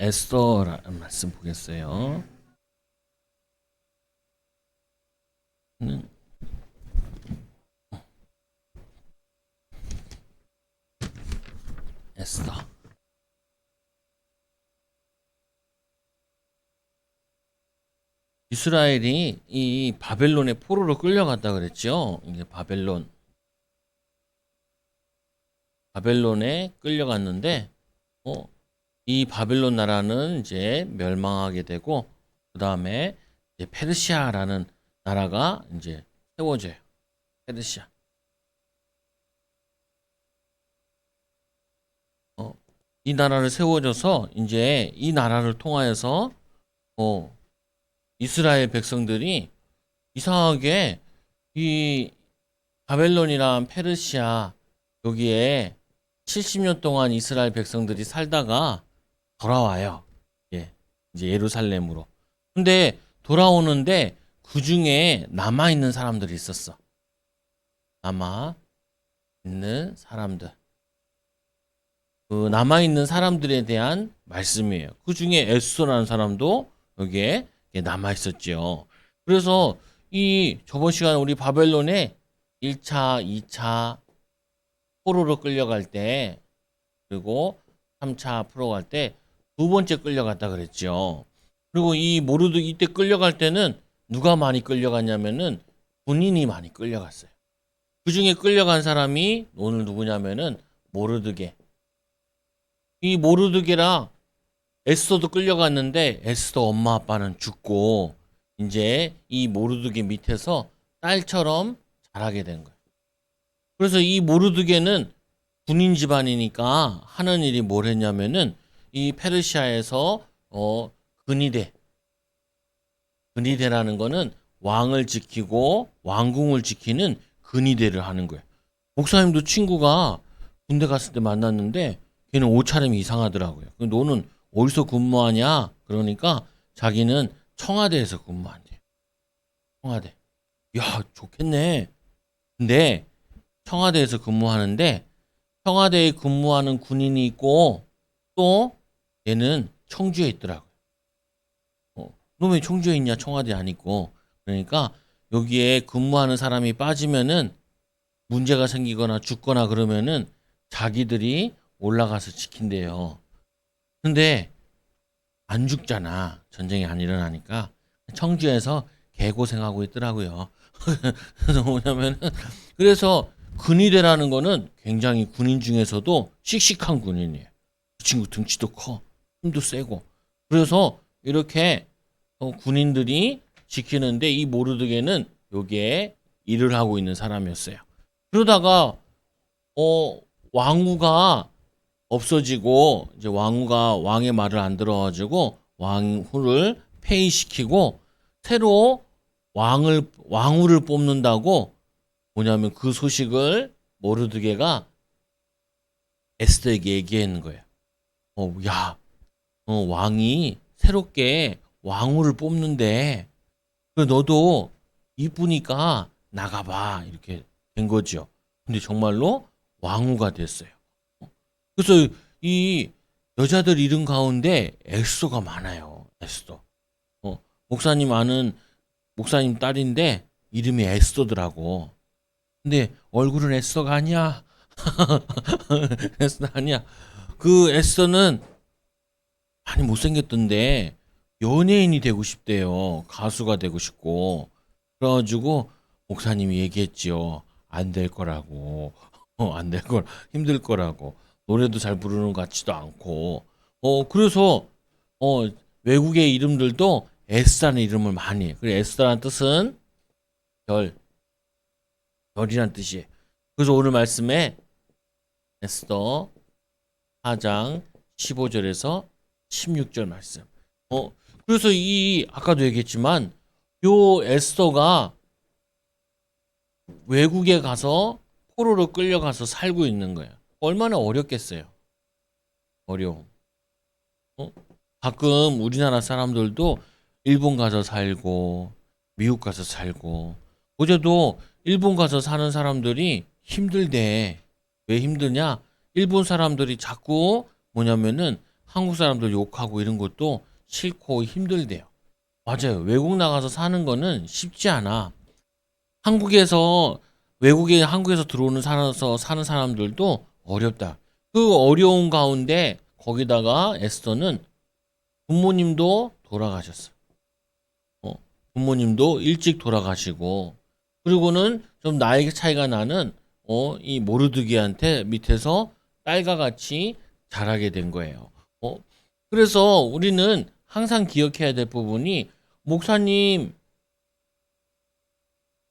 에스더라는 말씀 보겠어요. 에스더. 이스라엘이 이 바벨론의 포로로 끌려갔다 그랬죠. 이제 바벨론에 끌려갔는데, 이 바벨론 나라는 이제 멸망하게 되고, 그 다음에 이제 페르시아라는 나라가 이제 세워져요. 페르시아. 이 나라를 세워져서 이제 이 나라를 통하여서 이스라엘 백성들이 이상하게 이 바벨론이랑 페르시아 여기에 70년 동안 이스라엘 백성들이 살다가 돌아와요. 예, 이제 예루살렘으로. 근데 돌아오는데 그 중에 남아있는 사람들이 있었어. 남아있는 사람들. 그 남아있는 사람들에 대한 말씀이에요. 그 중에 에스더라는 사람도 여기에 남아있었죠. 그래서 저번 시간에 우리 바벨론에 1차, 2차 포로로 끌려갈 때, 그리고 3차 포로 갈 때 두 번째 끌려갔다 그랬죠. 그리고 이때 끌려갈 때는 누가 많이 끌려갔냐면은 군인이 많이 끌려갔어요. 그 중에 끌려간 사람이 오늘 누구냐면은 모르드게. 이 모르드게랑 에스더도 끌려갔는데 에스더 엄마 아빠는 죽고 이제 이 모르드게 밑에서 딸처럼 자라게 된 거예요. 그래서 이 모르드게는 군인 집안이니까 하는 일이 뭘 했냐면은 이 페르시아에서 근위대라는 거는 왕을 지키고 왕궁을 지키는 근위대를 하는 거예요. 목사님도 친구가 군대 갔을 때 만났는데 걔는 옷차림이 이상하더라고요. 너는 어디서 근무하냐? 그러니까 자기는 청와대에서 근무한대요. 청와대. 야, 좋겠네. 근데 청와대에서 근무하는데 청와대에 근무하는 군인이 있고 또 얘는 청주에 있더라고요. 너 왜 청주에 있냐? 청와대 안 있고. 그러니까 여기에 근무하는 사람이 빠지면은 문제가 생기거나 죽거나 그러면은 자기들이 올라가서 지킨대요. 근데 안 죽잖아. 전쟁이 안 일어나니까. 청주에서 개고생하고 있더라고요. 그래서 뭐냐면은, 그래서 근위대라는 거는 굉장히 군인 중에서도 씩씩한 군인이에요. 그 친구 등치도 커. 힘도 세고. 그래서 이렇게 군인들이 지키는데 이 모르드게는 여기에 일을 하고 있는 사람이었어요. 그러다가, 왕후가 없어지고 이제 왕후가 왕의 말을 안 들어가지고 왕후를 폐위시키고 새로 왕후를 뽑는다고 뭐냐면 그 소식을 모르드게가 에스더에게 얘기하는 거예요. 왕이 새롭게 왕후를 뽑는데 너도 이쁘니까 나가봐 이렇게 된 거죠. 근데 정말로 왕후가 됐어요. 그래서 이 여자들 이름 가운데 에스더가 많아요. 에스더. 목사님 딸인데 이름이 에스더더라고. 근데 얼굴은 에스더가 아니야. 에스더 아니야. 그 에스더는 많이 못생겼던데 연예인이 되고 싶대요. 가수가 되고 싶고. 그래가지고 목사님이 얘기했지요. 안 될 거라고. 안 될 걸, 힘들 거라고. 노래도 잘 부르는 것 같지도 않고. 그래서, 외국의 이름들도 에스더라는 이름을 많이 해. 그래, 에스더라는 뜻은 별이란 뜻이에요. 그래서 오늘 말씀에 에스더 4장 15절에서 16절 말씀. 그래서 아까도 얘기했지만, 요 에스더가 외국에 가서 포로로 끌려가서 살고 있는 거예요. 얼마나 어렵겠어요. 어려움. 가끔 우리나라 사람들도 일본 가서 살고 미국 가서 살고 어제도 일본 가서 사는 사람들이 힘들대. 왜 힘드냐? 일본 사람들이 자꾸 뭐냐면은 한국 사람들 욕하고 이런 것도 싫고 힘들대요. 맞아요. 외국 나가서 사는 거는 쉽지 않아. 한국에서 외국에 한국에서 들어오는 살아서 사는 사람들도 어렵다. 그 어려운 가운데 거기다가 에스더는 부모님도 돌아가셨어. 어, 부모님도 일찍 돌아가시고 그리고는 좀 나이 차이가 나는 이 모르드기한테 밑에서 딸과 같이 자라게 된 거예요. 그래서 우리는 항상 기억해야 될 부분이 목사님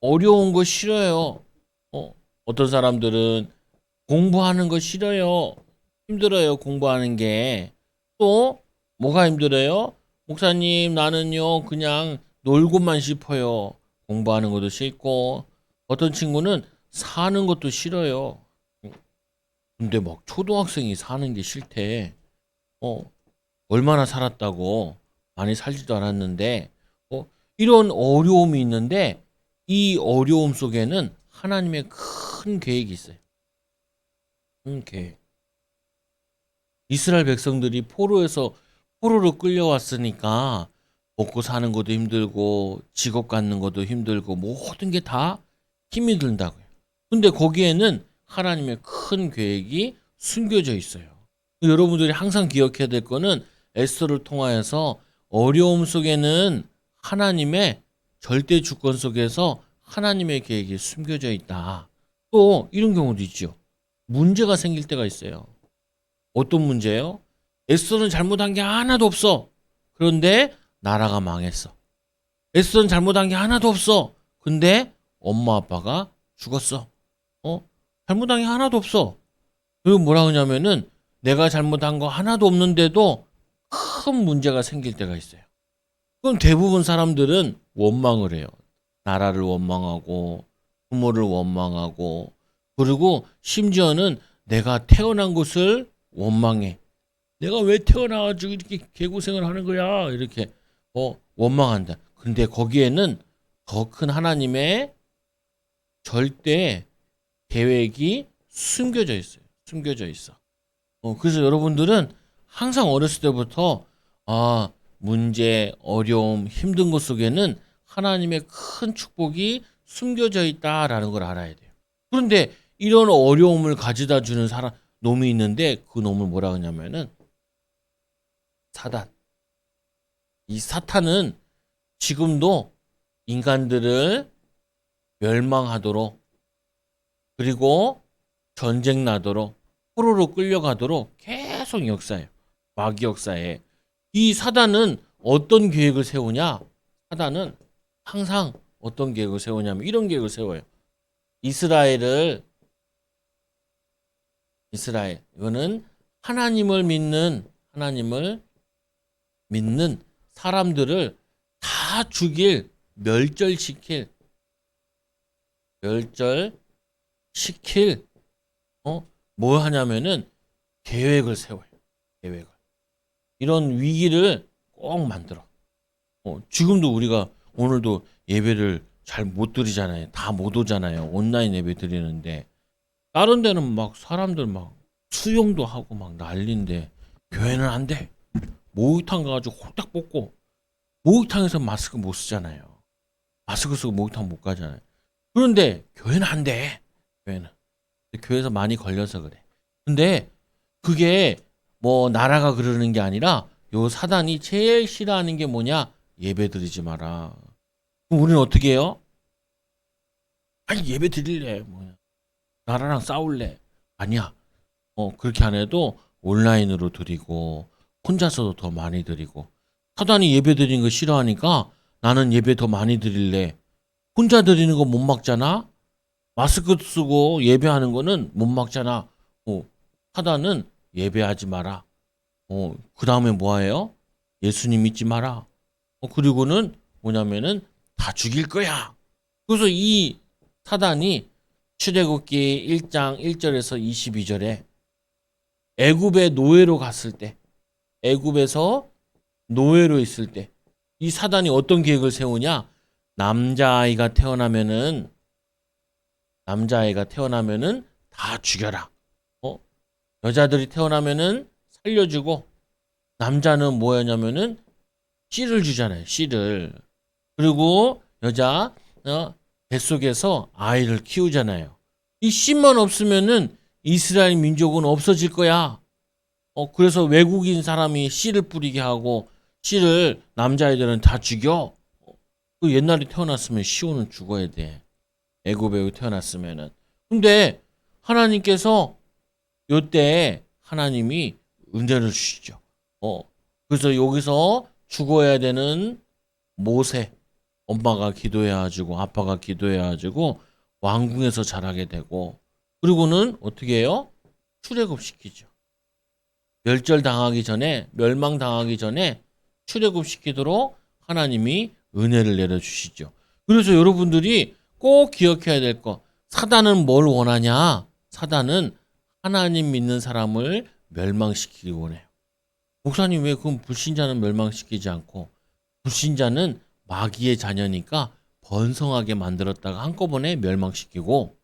어려운 거 싫어요. 어떤 사람들은 공부하는 거 싫어요. 힘들어요, 공부하는 게. 또 뭐가 힘들어요? 목사님 나는요 그냥 놀고만 싶어요. 공부하는 것도 싫고 어떤 친구는 사는 것도 싫어요. 근데 막 초등학생이 사는 게 싫대. 어, 얼마나 살았다고 많이 살지도 않았는데 이런 어려움이 있는데 이 어려움 속에는 하나님의 큰 계획이 있어요. 큰 계획. 이스라엘 백성들이 포로로 끌려왔으니까 먹고 사는 것도 힘들고 직업 갖는 것도 힘들고 모든 게 다 힘이 든다고요. 근데 거기에는 하나님의 큰 계획이 숨겨져 있어요. 여러분들이 항상 기억해야 될 거는 에스더를 통하여서 어려움 속에는 하나님의 절대 주권 속에서 하나님의 계획이 숨겨져 있다. 또 이런 경우도 있죠. 문제가 생길 때가 있어요. 어떤 문제예요? 에스더는 잘못한 게 하나도 없어. 그런데 나라가 망했어. 에스더는 잘못한 게 하나도 없어. 근데 엄마 아빠가 죽었어. 잘못한 게 하나도 없어. 그리고 뭐라 하냐면은 내가 잘못한 거 하나도 없는데도 큰 문제가 생길 때가 있어요. 그럼 대부분 사람들은 원망을 해요. 나라를 원망하고 부모를 원망하고 그리고 심지어는 내가 태어난 곳을 원망해. 내가 왜 태어나가지고 이렇게 개고생을 하는 거야? 이렇게 원망한다. 근데 거기에는 더 큰 하나님의 절대 계획이 숨겨져 있어요. 숨겨져 있어. 그래서 여러분들은 항상 어렸을 때부터 문제, 어려움, 힘든 것 속에는 하나님의 큰 축복이 숨겨져 있다라는 걸 알아야 돼요. 그런데 이런 어려움을 가져다 주는 놈이 있는데 그 놈을 뭐라 하냐면은 사단. 이 사탄은 지금도 인간들을 멸망하도록 그리고 전쟁 나도록 포로로 끌려가도록 계속 역사해요. 마귀 역사에. 이 사단은 어떤 계획을 세우냐? 사단은 항상 어떤 계획을 세우냐면 이런 계획을 세워요. 이스라엘 이거는 하나님을 믿는 사람들을 다 죽일 멸절시킬 뭐 하냐면은 계획을 세워요. 계획을. 이런 위기를 꼭 만들어. 지금도 우리가 오늘도 예배를 잘 못 드리잖아요. 다 못 오잖아요. 온라인 예배 드리는데 다른 데는 막 사람들 막 수영도 하고 막 난리인데 교회는 안 돼. 목욕탕 가가지고 홀딱 벗고 목욕탕에서 마스크 못 쓰잖아요. 마스크 쓰고 목욕탕 못 가잖아요. 그런데 교회는 안 돼. 교회는. 교회에서 많이 걸려서 그래. 근데 그게 뭐 나라가 그러는 게 아니라 요 사단이 제일 싫어하는 게 뭐냐? 예배 드리지 마라. 그럼 우리는 어떻게 해요? 아니 예배 드릴래. 뭐야. 나라랑 싸울래. 아니야. 그렇게 안 해도 온라인으로 드리고 혼자서도 더 많이 드리고 사단이 예배 드리는 거 싫어하니까 나는 예배 더 많이 드릴래. 혼자 드리는 거 못 막잖아. 마스크 쓰고 예배하는 거는 못 막잖아. 사단은 예배하지 마라. 그 다음에 뭐예요? 예수님 믿지 마라. 그리고는 뭐냐면은 다 죽일 거야. 그래서 이 사단이 출애굽기 1장 1절에서 22절에 애굽의 노예로 갔을 때, 애굽에서 노예로 있을 때, 이 사단이 어떤 계획을 세우냐? 남자아이가 태어나면은 다 죽여라. 여자들이 태어나면은 살려주고 남자는 뭐였냐면은 씨를 주잖아요. 씨를. 그리고 여자 뱃속에서 아이를 키우잖아요. 이 씨만 없으면은 이스라엘 민족은 없어질 거야. 그래서 외국인 사람이 씨를 뿌리게 하고 씨를 남자애들은 다 죽여. 그 옛날에 태어났으면 시온은 죽어야 돼. 애굽에 태어났으면은. 근데 하나님께서 요때 하나님이 은혜를 주시죠. 그래서 여기서 죽어야 되는 모세, 엄마가 기도해가지고 아빠가 기도해가지고 왕궁에서 자라게 되고, 그리고는 어떻게 해요? 출애굽시키죠. 멸망당하기 전에 출애굽시키도록 하나님이 은혜를 내려주시죠. 그래서 여러분들이 꼭 기억해야 될 거, 사단은 뭘 원하냐? 사단은 하나님 믿는 사람을 멸망시키기 원해요. 목사님, 왜 그럼 불신자는 멸망시키지 않고, 불신자는 마귀의 자녀니까 번성하게 만들었다가 한꺼번에 멸망시키고,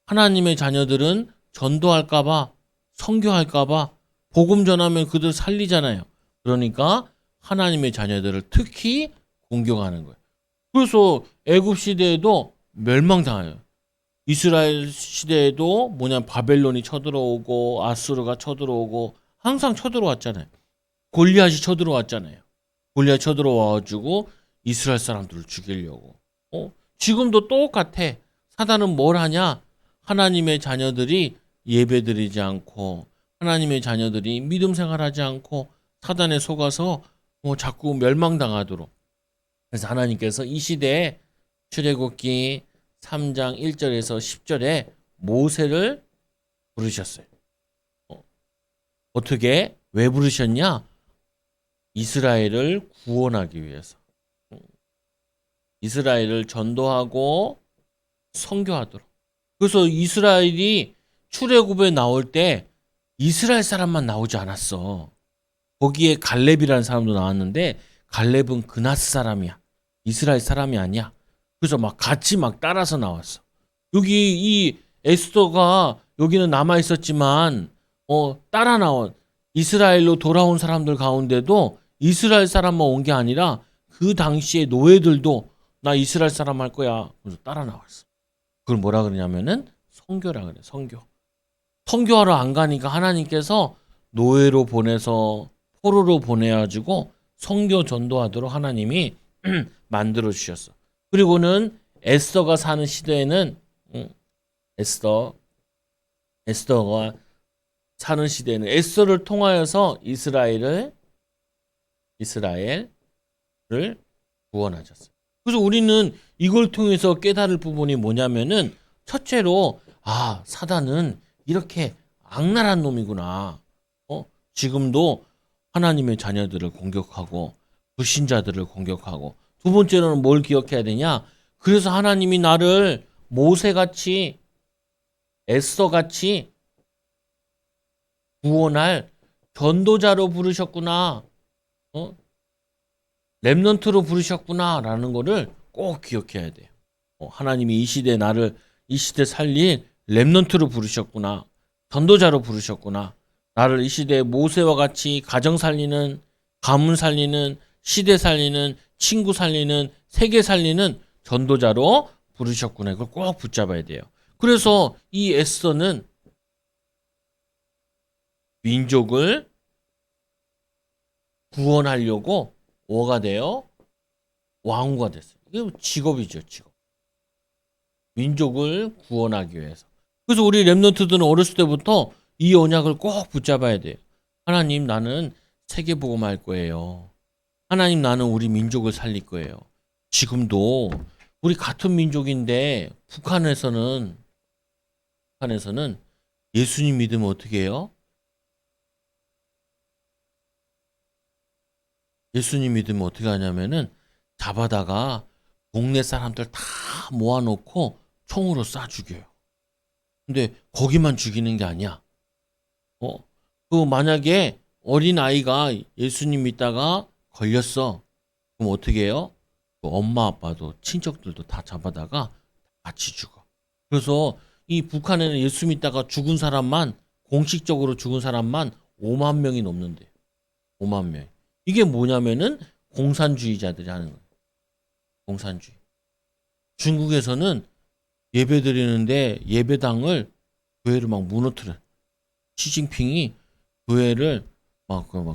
하나님의 자녀들은 전도할까봐, 선교할까봐 복음 전하면 그들 살리잖아요. 그러니까 하나님의 자녀들을 특히 공격하는 거예요. 그래서 애굽 시대에도 멸망당해요. 이스라엘 시대에도 바벨론이 쳐들어오고 아수르가 쳐들어오고 항상 쳐들어왔잖아요. 골리앗이 쳐들어왔잖아요. 골리앗 쳐들어와가지고 이스라엘 사람들을 죽이려고. 지금도 똑같아. 사단은 뭘 하냐? 하나님의 자녀들이 예배드리지 않고, 하나님의 자녀들이 믿음 생활하지 않고 사단에 속아서 자꾸 멸망당하도록. 그래서 하나님께서 이 시대에 출애굽기 3장 1절에서 10절에 모세를 부르셨어요. 어떻게? 왜 부르셨냐? 이스라엘을 구원하기 위해서. 이스라엘을 전도하고 선교하도록. 그래서 이스라엘이 출애굽에 나올 때 이스라엘 사람만 나오지 않았어. 거기에 갈렙이라는 사람도 나왔는데 갈렙은 그나스 사람이야. 이스라엘 사람이 아니야. 그래서 같이 따라서 나왔어. 여기 이 에스더가 여기는 남아 있었지만 따라 나온 이스라엘로 돌아온 사람들 가운데도 이스라엘 사람만 온 게 아니라 그 당시에 노예들도 나 이스라엘 사람 할 거야. 그래서 따라 나왔어. 그걸 뭐라 그러냐면은 선교라 그래. 선교하러 안 가니까 하나님께서 노예로 보내서 포로로 보내가지고 선교 전도하도록 하나님이 만들어 주셨어. 그리고는 에스더가 사는 시대에는 에스더가 사는 시대에는 에스더를 통하여서 이스라엘을 구원하셨어. 그래서 우리는 이걸 통해서 깨달을 부분이 뭐냐면은 첫째로 사단은 이렇게 악랄한 놈이구나. 지금도 하나님의 자녀들을 공격하고 불신자들을 공격하고. 두 번째로는 뭘 기억해야 되냐? 그래서 하나님이 나를 모세같이 에스더같이 구원할 전도자로 부르셨구나. 렘넌트로 부르셨구나 라는 거를 꼭 기억해야 돼요. 하나님이 이 시대 살릴 렘넌트로 부르셨구나. 전도자로 부르셨구나. 나를 이 시대에 모세와 같이 가정 살리는, 가문 살리는, 시대 살리는, 친구 살리는, 세계 살리는 전도자로 부르셨구나. 이걸 꼭 붙잡아야 돼요. 그래서 이 에스더는 민족을 구원하려고 뭐가 돼요? 왕후가 됐어요. 이게 직업이죠, 직업. 민족을 구원하기 위해서. 그래서 우리 렘넌트들은 어렸을 때부터 이 언약을 꼭 붙잡아야 돼요. 하나님, 나는 세계복음할 거예요. 하나님, 나는 우리 민족을 살릴 거예요. 지금도 우리 같은 민족인데 북한에서는 예수님 믿으면 어떻게 해요? 예수님 믿으면 어떻게 하냐면은 잡아다가 동네 사람들 다 모아놓고 총으로 쏴 죽여요. 근데 거기만 죽이는 게 아니야. 만약에 어린 아이가 예수님 믿다가 걸렸어. 그럼 어떻게 해요? 엄마 아빠도 친척들도 다 잡아다가 같이 죽어. 그래서 이 북한에는 예수 믿다가 공식적으로 죽은 사람만 5만 명이 넘는데. 5만 명. 이게 뭐냐면은 공산주의자들이 하는 거예요. 공산주의. 중국에서는 예배 드리는데 예배당을 교회를 막 무너뜨려. 시진핑이 교회를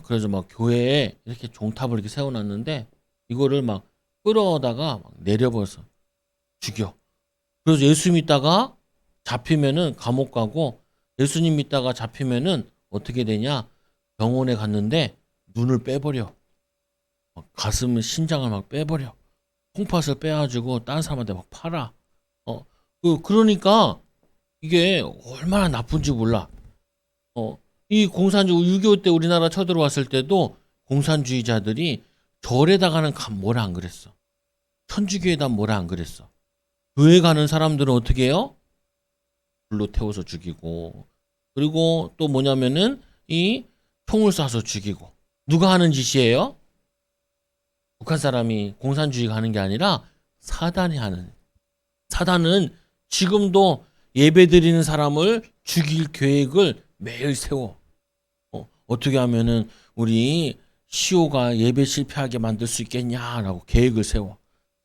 그래서 막 교회에 이렇게 종탑을 이렇게 세워놨는데 이거를 막 끌어다가 막 내려버려서 죽여. 그래서 예수 믿다가 잡히면은 감옥 가고 예수님 믿다가 잡히면은 어떻게 되냐? 병원에 갔는데 눈을 빼버려. 막 가슴을 신장을 막 빼버려. 콩팥을 빼가지고 다른 사람한테 막 팔아. 그러니까 이게 얼마나 나쁜지 몰라. 이 공산주의 6.25 때 우리나라 쳐들어왔을 때도 공산주의자들이 절에다가는 뭐라 안 그랬어. 천주교에다 뭐라 안 그랬어. 교회 가는 사람들은 어떻게 해요? 불로 태워서 죽이고, 그리고 또 뭐냐면은 이 총을 쏴서 죽이고. 누가 하는 짓이에요? 북한 사람이 공산주의가 하는 게 아니라 사단이 하는. 사단은 지금도 예배 드리는 사람을 죽일 계획을 매일 세워. 어떻게 하면은 우리 시오가 예배 실패하게 만들 수 있겠냐라고 계획을 세워.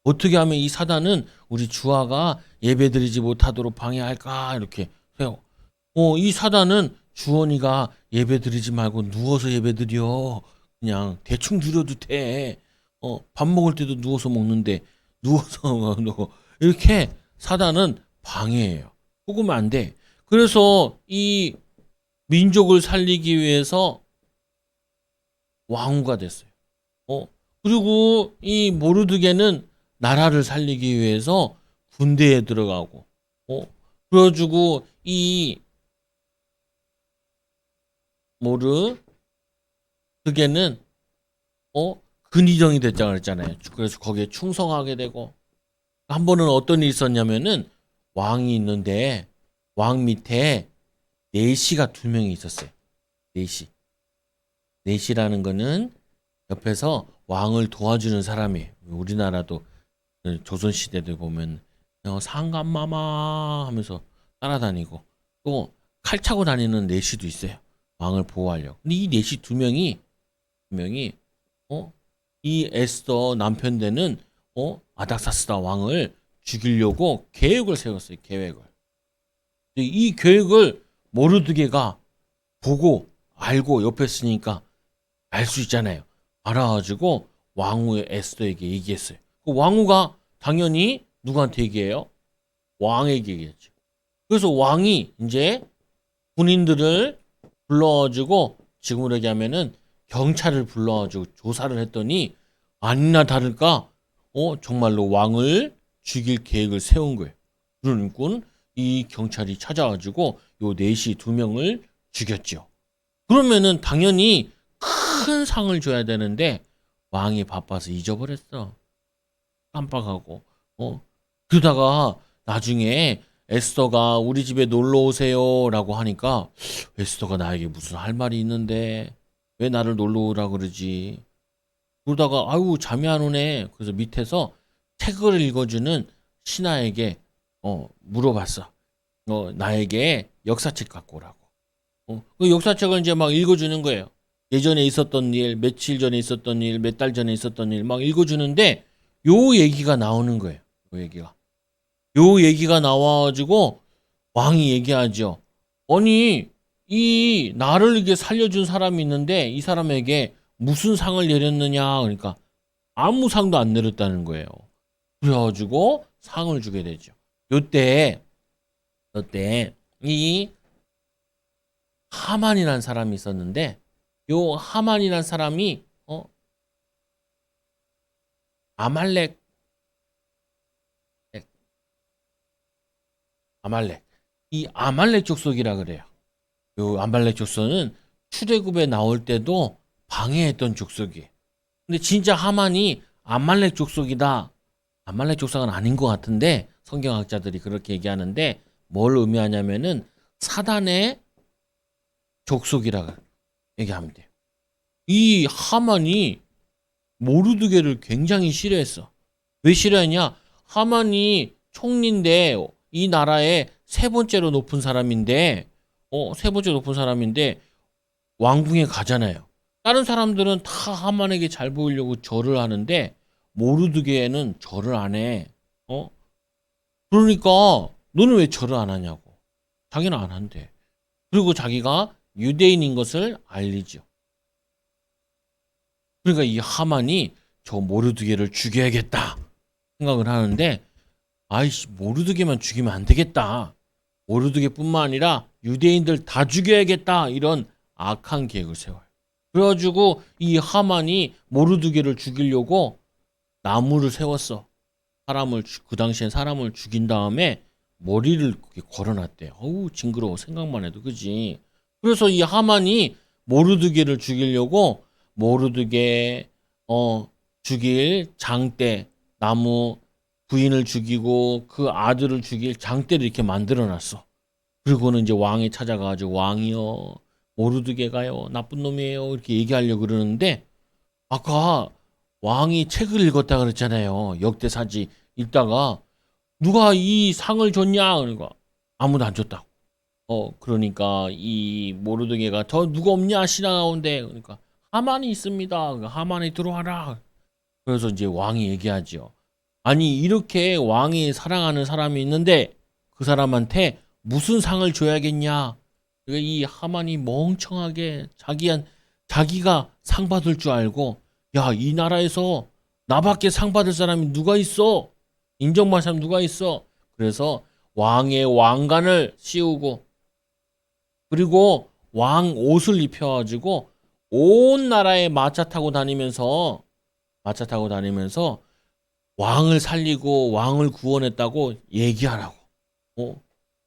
어떻게 하면 이 사단은 우리 주아가 예배 드리지 못하도록 방해할까 이렇게 세워. 이 사단은 주원이가 예배 드리지 말고 누워서 예배 드려. 그냥 대충 드려도 돼. 밥 먹을 때도 누워서 먹는데 누워서 이렇게 사단은 방해해요. 속으면 안 돼. 그래서 이 민족을 살리기 위해서 왕후가 됐어요. 그리고 이 모르드게는 나라를 살리기 위해서 군대에 들어가고, 그래가지고 이 모르드게는 근위정이 됐다고 그랬잖아요. 그래서 거기에 충성하게 되고, 한 번은 어떤 일이 있었냐면은 왕이 있는데 왕 밑에 내시가 2명이 있었어요. 내시. 내시라는 거는 옆에서 왕을 도와주는 사람이에요. 우리나라도 조선시대들 보면 상감마마 하면서 따라다니고 또 칼 차고 다니는 내시도 있어요. 왕을 보호하려고. 근데 이 내시 2명이 이 에스더 남편 되는 아닥사스다 왕을 죽이려고 계획을 세웠어요. 계획을. 이 계획을 모르드게가 보고 알고 옆에 있으니까 알 수 있잖아요. 알아가지고 왕후의 에스더에게 얘기했어요. 그 왕후가 당연히 누구한테 얘기해요? 왕에게 얘기했죠. 그래서 왕이 이제 군인들을 불러가지고 지금으로 얘기하면은 경찰을 불러가지고 조사를 했더니 아니나 다를까 정말로 왕을 죽일 계획을 세운 거예요. 그러니까 이 경찰이 찾아가지고 요 내시 2명을 죽였죠. 그러면은 당연히 큰 상을 줘야 되는데 왕이 바빠서 잊어버렸어. 깜빡하고. 그러다가 나중에 에스더가 우리 집에 놀러 오세요라고 하니까 에스더가 나에게 무슨 할 말이 있는데 왜 나를 놀러 오라 그러지? 그러다가 아유 잠이 안 오네. 그래서 밑에서 책을 읽어주는 신하에게 물어봤어. 나에게 역사책 갖고 오라고. 그 역사책을 이제 막 읽어주는 거예요. 예전에 있었던 일, 며칠 전에 있었던 일, 몇 달 전에 있었던 일 막 읽어주는데 요 얘기가 나오는 거예요. 요 얘기가 나와가지고 왕이 얘기하죠. 아니 이 나를 이게 살려준 사람이 있는데 이 사람에게 무슨 상을 내렸느냐 그러니까 아무 상도 안 내렸다는 거예요. 그래가지고 상을 주게 되죠. 요때 이 하만이라는 사람이 있었는데 요 하만이라는 사람이 아말렉 이 아말렉 족속이라 그래요. 요 아말렉 족속은 출애굽에 나올 때도 방해했던 족속이에요. 근데 진짜 하만이 아말렉 족속이다. 아말렉 족속은 아닌 것 같은데 성경학자들이 그렇게 얘기하는데 뭘 의미하냐면은 사단의 족속이라 얘기하면 돼요. 이 하만이 모르드게를 굉장히 싫어했어. 왜 싫어했냐? 하만이 총리인데 이 나라의 3번째로 높은 사람인데 세 번째 높은 사람인데 왕궁에 가잖아요. 다른 사람들은 다 하만에게 잘 보이려고 절을 하는데 모르드게는 절을 안 해. 그러니까 너는 왜 절을 안 하냐고. 자기는 안 한대. 그리고 자기가 유대인인 것을 알리죠. 그러니까 이 하만이 저 모르드게를 죽여야겠다 생각을 하는데, 아이씨, 모르드게만 죽이면 안 되겠다. 모르드게뿐만 아니라 유대인들 다 죽여야겠다. 이런 악한 계획을 세워요. 그래가지고 이 하만이 모르드게를 죽이려고 나무를 세웠어. 그 당시엔 사람을 죽인 다음에 머리를 걸어놨대. 어우, 징그러워. 생각만 해도, 그지? 그래서 이 하만이 모르드게를 죽이려고 모르드게, 죽일 장대, 나무, 부인을 죽이고 그 아들을 죽일 장대를 이렇게 만들어 놨어. 그리고는 이제 왕이 찾아가가지고, 왕이요, 모르드게가요, 나쁜 놈이에요, 이렇게 얘기하려고 그러는데, 아까 왕이 책을 읽었다 그랬잖아요. 역대사지 읽다가 누가 이 상을 줬냐? 그러니까 아무도 안 줬다고. 그러니까 이 모르드게가 저 누가 없냐? 신하 가운데. 그러니까 하만이 있습니다. 그러니까 하만이 들어와라. 그래서 이제 왕이 얘기하죠. 아니, 이렇게 왕이 사랑하는 사람이 있는데 그 사람한테 무슨 상을 줘야겠냐? 그러니까 이 하만이 멍청하게 자기가 상 받을 줄 알고, 야, 이 나라에서 나밖에 상 받을 사람이 누가 있어? 인정받을 사람 누가 있어? 그래서 왕의 왕관을 씌우고, 그리고 왕 옷을 입혀가지고 온 나라에 마차 타고 다니면서 왕을 살리고 왕을 구원했다고 얘기하라고.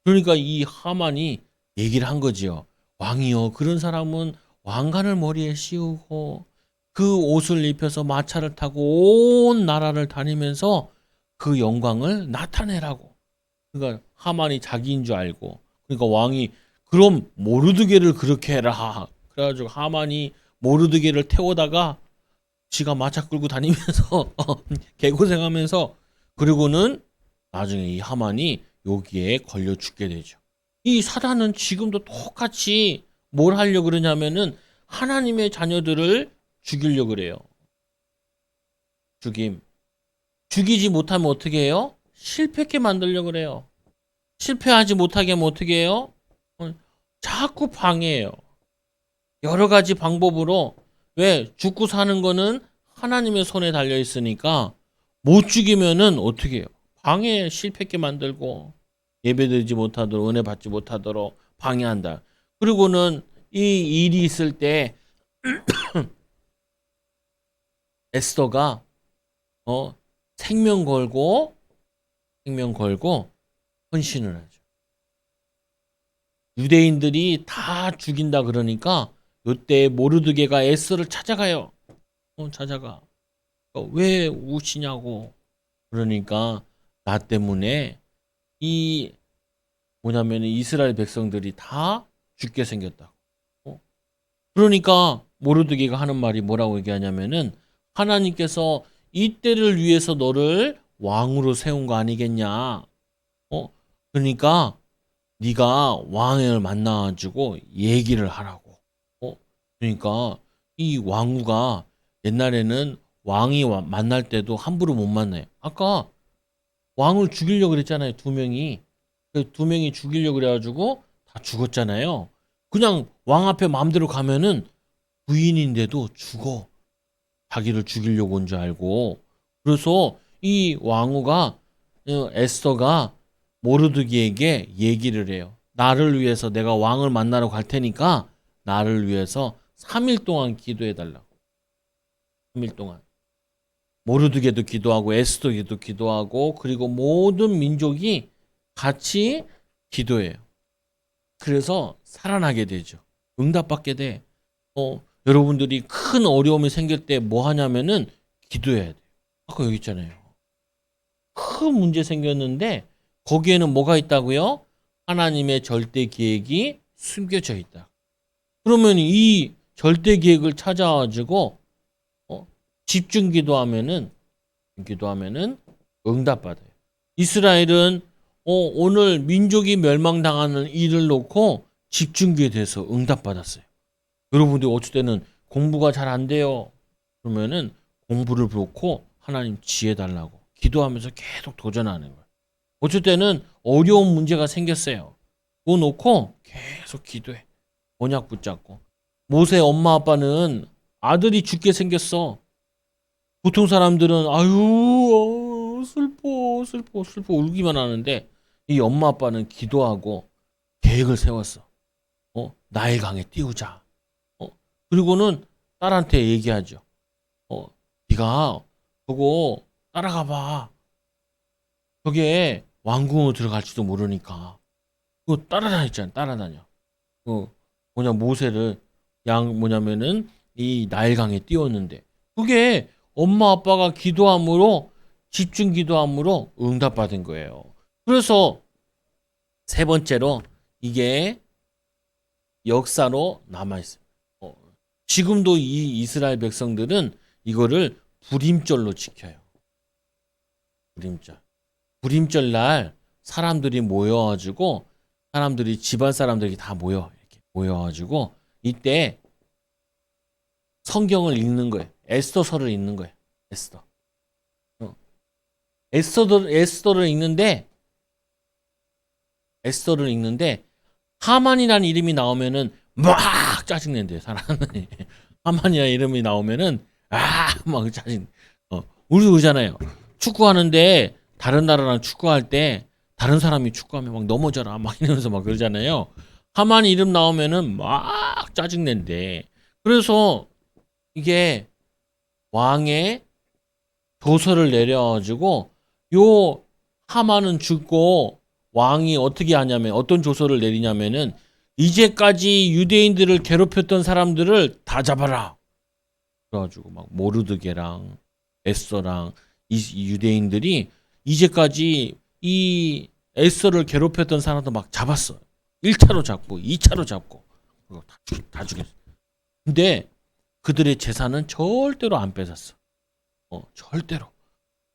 그러니까 이 하만이 얘기를 한 거지요. 왕이요, 그런 사람은 왕관을 머리에 씌우고 그 옷을 입혀서 마차를 타고 온 나라를 다니면서 그 영광을 나타내라고. 그러니까 하만이 자기인 줄 알고, 그러니까 왕이 그럼 모르드게를 그렇게 해라. 그래가지고 하만이 모르드게를 태우다가 지가 마차 끌고 다니면서 개고생하면서, 그리고는 나중에 이 하만이 여기에 걸려 죽게 되죠. 이 사단은 지금도 똑같이 뭘 하려고 그러냐면은 하나님의 자녀들을 죽이려고 그래요. 죽이지 못하면 어떻게 해요? 실패하게 만들려고 그래요. 실패하지 못하게 하면 어떻게 해요? 자꾸 방해해요. 여러 가지 방법으로. 왜? 죽고 사는 거는 하나님의 손에 달려 있으니까 못 죽이면은 어떻게 해요? 방해, 실패하게 만들고 예배드리지 못하도록, 은혜 받지 못하도록 방해한다. 그리고는 이 일이 있을 때 에스더가 생명 걸고 헌신을 하죠. 유대인들이 다 죽인다 그러니까 요때 모르드게가 에스더를 찾아가요. 찾아가. 왜 우시냐고. 그러니까 나 때문에 이 뭐냐면 이스라엘 백성들이 다 죽게 생겼다. 그러니까 모르드게가 하는 말이 뭐라고 얘기하냐면은, 하나님께서 이때를 위해서 너를 왕으로 세운 거 아니겠냐. 그러니까 네가 왕을 만나가지고 얘기를 하라고. 그러니까 이 왕후가 옛날에는 왕이 만날 때도 함부로 못 만나요. 아까 왕을 죽이려고 그랬잖아요. 두 명이. 두 명이 죽이려고 그래가지고 다 죽었잖아요. 그냥 왕 앞에 마음대로 가면은 부인인데도 죽어. 자기를 죽이려고 온 줄 알고. 그래서 이 왕후가, 에스더가 모르드게에게 얘기를 해요. 나를 위해서 내가 왕을 만나러 갈 테니까 나를 위해서 3일 동안 기도해 달라고. 3일 동안. 모르드게도 기도하고 에스더에도 기도하고 그리고 모든 민족이 같이 기도해요. 그래서 살아나게 되죠. 응답받게 돼. 여러분들이 큰 어려움이 생길 때 뭐 하냐면은 기도해야 돼요. 아까 여기 있잖아요. 큰 문제 생겼는데 거기에는 뭐가 있다고요? 하나님의 절대 계획이 숨겨져 있다. 그러면 이 절대 계획을 찾아가지고 집중 기도하면은 응답받아요. 이스라엘은 오늘 민족이 멸망당하는 일을 놓고 집중기도해서 응답받았어요. 여러분들이 어쩔 때는 공부가 잘 안 돼요. 그러면은 공부를 놓고 하나님 지혜 달라고 기도하면서 계속 도전하는 거예요. 어쩔 때는 어려운 문제가 생겼어요. 그거 놓고 계속 기도해. 언약 붙잡고. 모세 엄마 아빠는 아들이 죽게 생겼어. 보통 사람들은 아유 슬퍼 울기만 하는데 이 엄마 아빠는 기도하고 계획을 세웠어. 나일 강에 띄우자. 그리고는 딸한테 얘기하죠. 네가 그거 따라가 봐. 저게 왕궁으로 들어갈지도 모르니까. 그거 따라다녔잖아. 따라다녀. 모세를 뭐냐면은 이 나일강에 띄웠는데 그게 엄마 아빠가 기도함으로 집중 기도함으로 응답받은 거예요. 그래서 세 번째로 이게 역사로 남아있어요. 지금도 이 이스라엘 백성들은 이거를 불임절로 지켜요. 불임절. 불임절 날 사람들이 모여가지고 사람들이 집안 사람들이 다 이렇게 모여가지고 이때 성경을 읽는 거예요. 에스더서를 읽는 거예요. 에스더. 에스더를 읽는데 하만이라는 이름이 나오면은 막 짜증낸대요. 사람들이. 하만이라는 이름이 나오면은 막 짜증. 우리도 그러잖아요. 축구하는데 다른 나라랑 축구할 때 다른 사람이 축구하면 막 넘어져라 막 이러면서 막 그러잖아요. 하만 이름 나오면은 막 짜증낸대. 그래서 이게 왕의 도서를 내려가지고 요 하만은 죽고 왕이 어떻게 하냐면 어떤 조서를 내리냐면은 이제까지 유대인들을 괴롭혔던 사람들을 다 잡아라. 그래가지고 막 모르드게랑 에스더랑 이 유대인들이 이제까지 이 에스더를 괴롭혔던 사람도 막 잡았어. 1차로 잡고 2차로 잡고 다 죽였어. 근데 그들의 재산은 절대로 안 뺏었어. 절대로.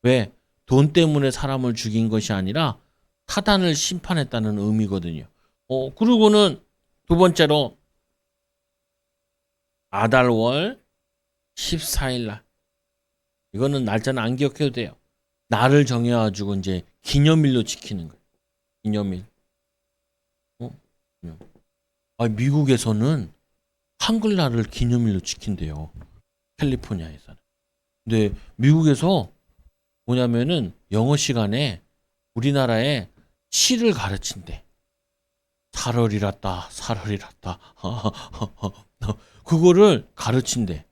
왜? 돈 때문에 사람을 죽인 것이 아니라 타단을 심판했다는 의미거든요. 그리고는 두 번째로 아달월 14일 날. 이거는 날짜는 안 기억해도 돼요. 날을 정해가지고 이제 기념일로 지키는 거예요. 기념일. 미국에서는 한글날을 기념일로 지킨대요. 캘리포니아에서는. 근데 미국에서 뭐냐면은 영어 시간에 우리나라에 시를 가르친대. 살얼이랐다. 그거를 가르친대.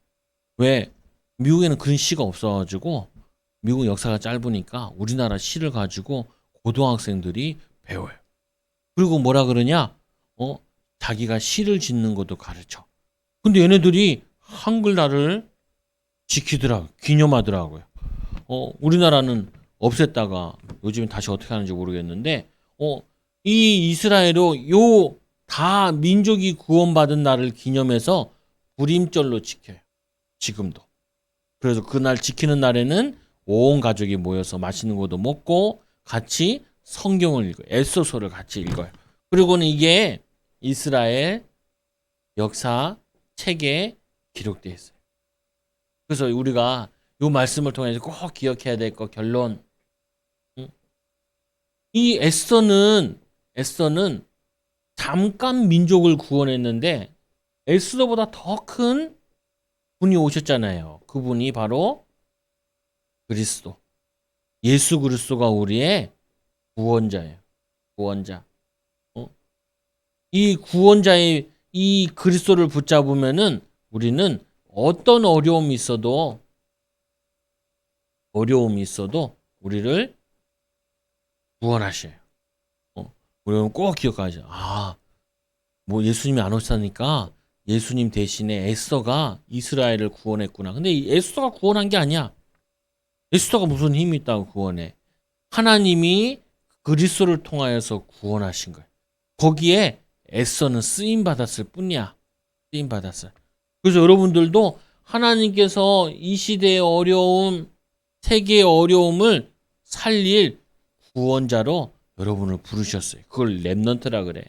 왜? 미국에는 그런 시가 없어가지고 미국 역사가 짧으니까 우리나라 시를 가지고 고등학생들이 배워요. 그리고 뭐라 그러냐? 자기가 시를 짓는 것도 가르쳐. 근데 얘네들이 한글날을 지키더라고요. 기념하더라고요. 우리나라는 없앴다가 요즘에 다시 어떻게 하는지 모르겠는데, 이 이스라엘로 요 다 민족이 구원받은 날을 기념해서 불임절로 지켜요. 지금도. 그래서 그날 지키는 날에는 온 가족이 모여서 맛있는 것도 먹고 같이 성경을 읽어요. 에스더서를 같이 읽어요. 그리고는 이게 이스라엘 역사 책에 기록되어 있어요. 그래서 우리가 이 말씀을 통해서 꼭 기억해야 될 거 결론. 이 에스더는 잠깐 민족을 구원했는데 에스더보다 더 큰 분이 오셨잖아요. 그분이 바로 그리스도. 예수 그리스도가 우리의 구원자예요. 구원자. 이 구원자의 이 그리스도를 붙잡으면은 우리는 어떤 어려움이 있어도 우리를 구원하셔요. 우리는 꼭 기억하죠. 뭐 예수님이 안 오셨으니까 예수님 대신에 에스더가 이스라엘을 구원했구나. 근데 이 에스더가 구원한 게 아니야. 에스더가 무슨 힘이 있다고 구원해. 하나님이 그리스도를 통하여서 구원하신 거예요. 거기에 에스더는 쓰임 받았을 뿐이야. 쓰임 받았어요. 그래서 여러분들도 하나님께서 이 시대의 어려움, 세계의 어려움을 살릴 구원자로 여러분을 부르셨어요. 그걸 렘넌트라 그래.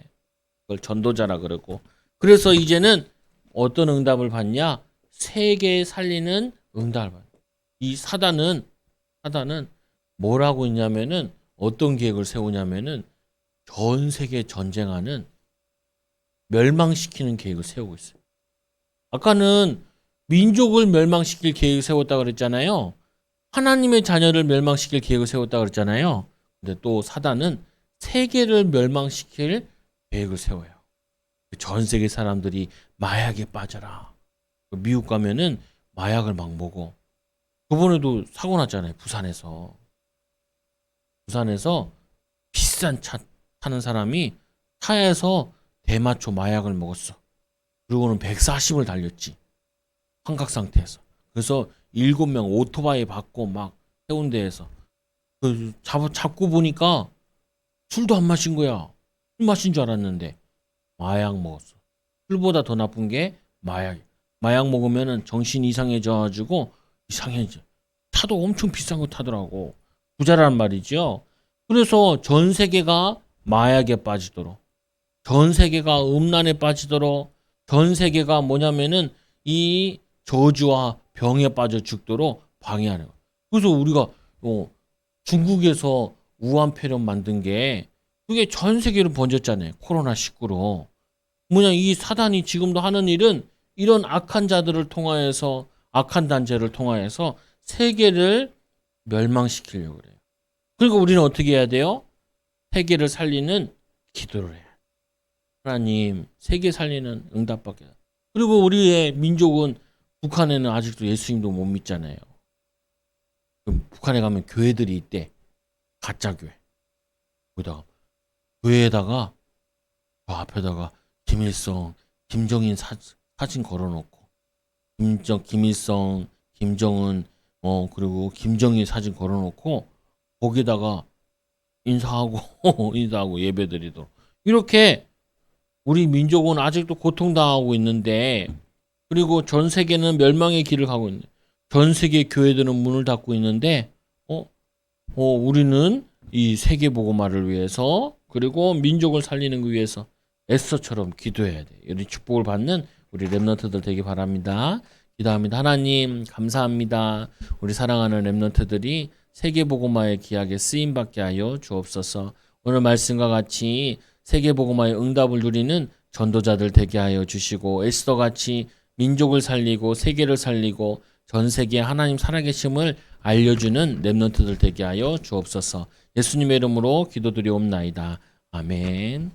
그걸 전도자라 그러고. 그래서 이제는 어떤 응답을 받냐? 세계 살리는 응답을 받는. 이 사단은 뭐라고 있냐면은 어떤 계획을 세우냐면은 전 세계 전쟁하는 멸망시키는 계획을 세우고 있어요. 아까는 민족을 멸망시킬 계획을 세웠다 그랬잖아요. 하나님의 자녀를 멸망시킬 계획을 세웠다 그랬잖아요. 근데 또 사단은 세계를 멸망시킬 계획을 세워요. 전 세계 사람들이 마약에 빠져라. 미국 가면은 마약을 막 먹어. 저번에도 사고 났잖아요. 부산에서 비싼 차 타는 사람이 차에서 대마초 마약을 먹었어. 그리고는 140을 달렸지. 환각 상태에서. 그래서 7명 오토바이 받고 막 해운대에서 잡고 보니까 술도 안 마신 거야. 술 마신 줄 알았는데 마약 먹었어. 술보다 더 나쁜 게 마약. 마약 먹으면은 정신 이상해져가지고 이상해져. 차도 엄청 비싼 거 타더라고. 부자란 말이죠. 그래서 전 세계가 마약에 빠지도록, 전 세계가 음란에 빠지도록, 전 세계가 뭐냐면은 이 저주와 병에 빠져 죽도록 방해하는 거야. 그래서 우리가 중국에서 우한폐렴 만든 게 그게 전 세계로 번졌잖아요. 코로나19로. 뭐냐, 이 사단이 지금도 하는 일은 이런 악한 자들을 통하여서, 악한 단체를 통하여서 세계를 멸망시키려고 그래요. 그러니까 우리는 어떻게 해야 돼요? 세계를 살리는 기도를 해요. 하나님, 세계 살리는 응답받게. 그리고 우리의 민족은 북한에는 아직도 예수님도 못 믿잖아요. 그럼 북한에 가면 교회들이 있대. 가짜 교회. 거기다가 교회에다가 저 앞에다가 김일성, 김정인 사진 걸어놓고 김일성, 김정은, 그리고 김정일 사진 걸어놓고 거기다가 인사하고 예배드리도록. 이렇게 우리 민족은 아직도 고통당하고 있는데, 그리고 전 세계는 멸망의 길을 가고 있는. 전 세계 교회들은 문을 닫고 있는데, 우리는 이 세계 복음화를 위해서, 그리고 민족을 살리는 것 위해서 에스더처럼 기도해야 돼. 이런 축복을 받는 우리 렘넌트들 되기 바랍니다. 기도합니다. 하나님 감사합니다. 우리 사랑하는 렘넌트들이 세계 복음화의 기약에 쓰임 받게 하여 주옵소서. 오늘 말씀과 같이 세계 복음화의 응답을 누리는 전도자들 되게 하여 주시고, 에스더 같이 민족을 살리고 세계를 살리고 전 세계에 하나님 살아계심을 알려주는 렘넌트들 되게 하여 주옵소서. 예수님의 이름으로 기도드리옵나이다. 아멘.